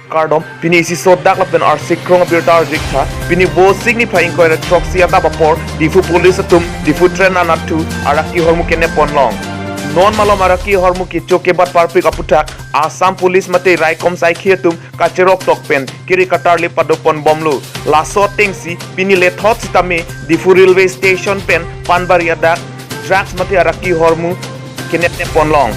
Cardom, Pini si sodak lapen arsik krong birta arjikta, Pini bo signifying ko era troxiata bapor, Diphu police atum, Diphu tren anatu, araki hormu kenep ponlong. Non malom araki hormu ki chokebat parpik aputak, Assam police mate raikom sai khietum, kacherok tokpen, kiri katar lipadopon bomlu. Laso tengsi, Pini le thot sitame, Diphu railway station pen, Panbari adak, drugs mate araki hormu kenep ponlong.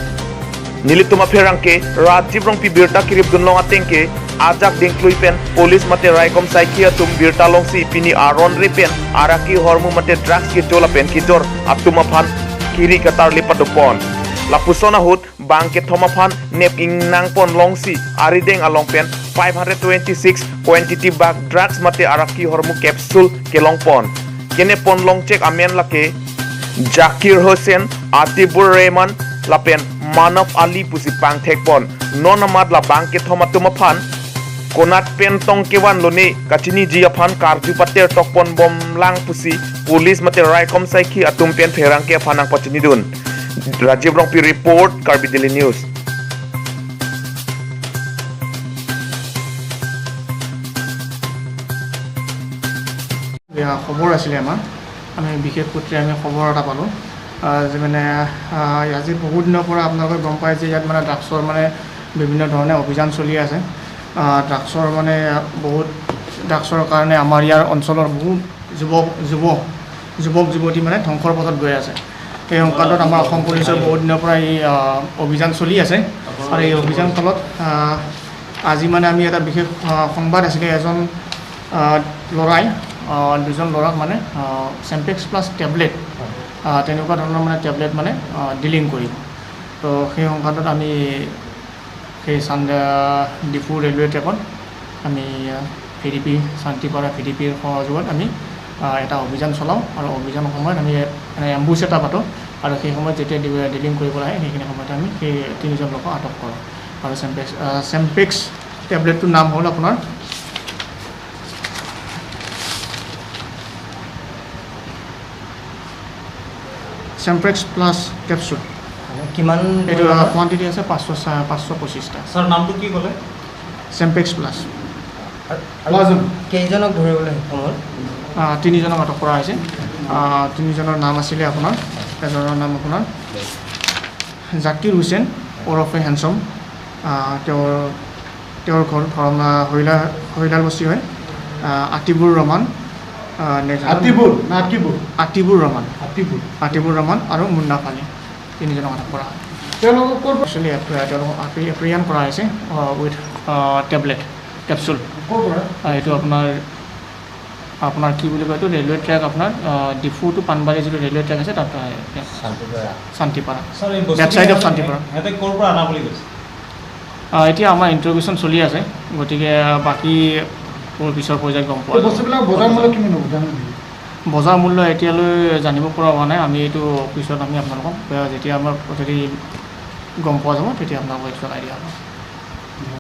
Nilituma Ferangke, Rajiv Rong Pi Birta Kirip Dunlong Atengke, Ajak Dinklui Pen, Police Mate Raikom Saikia Tum Birta Long Si Pini Aron Ripen, Araki Hormu Mate Drugs Kijola Pen Kijor, Atuma Pan, Kiri Katar Lipadopon. Lapusona Hut, Bangke Tomaphan, Nep Ingnang Pon Long Si, Arideng Along Pen, 526 quantity bag drugs Mate Araki Hormu Capsule Kelong Pon. Kene Pon Long Check Amen Lake, Jakir Hussein, Atibur Rehman, Lapen Manav Ali pusi pang thekpon non amad la bangke thomatuma phan konat pen tong kewan lone kachini jia phan karju pater tokpon bom lang pusi police mate raikom saiki atum pen pherangke phanang pachini dun Rajiv Rongpi report Karbi Daily News খবৰ আছিল আমাৰ আমি বিশেষ সূত্ৰে আমি খবৰ এটা পালো যে মানে আজি বহুত দিনৰ পৰা আপোনালোকে গম পায় যে ইয়াত মানে ড্ৰাগছৰ মানে বিভিন্ন ধৰণে অভিযান চলি আছে ড্ৰাগছৰ মানে বহুত ড্ৰাগছৰ কাৰণে আমাৰ ইয়াৰ অঞ্চলৰ বহুত যুৱক যুৱতী মানে ধ্বংসৰ পথত গৈ আছে এই সংক্ৰান্তত আমাৰ অসম পুলিচৰ বহুত দিনৰ পৰা এই অভিযান চলি আছে আৰু এই অভিযান ফলত আজি মানে আমি এটা বিশেষ সংবাদ আছিলে এজন লৰাই দুজন ল'ৰাক মানে চেম্পেক্স প্লাছ টেবলেট তেনেকুৱা ধৰণৰ মানে টেবলেট মানে ডিলিং কৰিব তো সেই সংক্ৰান্তত আমি সেই ডিফু ৰেলৱে ট্ৰেকত আমি ভিডিপি শান্তিপাৰা ভিডিপিৰ সহযোগত আমি এটা অভিযান চলাওঁ আৰু অভিযানৰ সময়ত আমি মানে এম্বুছ এটা পাতোঁ আৰু সেই সময়ত যেতিয়া ডিলিং কৰিবলৈ আহে সেইখিনি সময়তে আমি সেই তিনিজন লোকক আটক কৰোঁ আৰু চেম্পেক্স টেবলেটটোৰ নাম হ'ল আপোনাৰ চেম্পেক্স প্লাছ কেপচুল কিমান এইটো কোৱান্টিটি আছে 525টা স্যাৰ নামটো কি ক'লে চেম্পেক্স প্লাছ কেইজনক ধৰিবলৈ সক্ষম হ'ল তিনিজনক আটক কৰা হৈছে তিনিজনৰ নাম আছিলে আপোনাৰ এজনৰ নাম আপোনাৰ জাকিৰ হুছেইন ওৰফে হেণ্ডছম তেওঁৰ ঘৰ হৰিলাল বস্তি হয় আতিবুৰ ৰহমান আতিবুৰ ৰহমান আৰু মুন্নাফ আলী তিনিজনক আটক কৰা হয় তেওঁলোকক এপ্ৰিয়ান কৰা হৈছে উইথ টেবলেট কেপচুল এইটো আপোনাৰ কি বুলি কয় এইটো ৰেলৱে ট্ৰেক আপোনাৰ ডিফু টু পানবাৰী যিটো ৰেলৱে ট্ৰেক আছে তাত শান্তিপাৰা ৱেবছাইট অফ শান্তিপাৰা এতিয়া আমাৰ ইণ্টাৰভিউশ্যন চলি আছে গতিকে বাকী পিছৰ পৰ্যায়ত গম পোৱা বজাৰ মূল্য এতিয়ালৈ জানিব পৰা হোৱা নাই আমি এইটো পিছত আমি আপোনালোকক যেতিয়া আমাৰ যদি গম পোৱা যাব তেতিয়া আপোনালোকক এইটো জনাই দিয়া হ'ব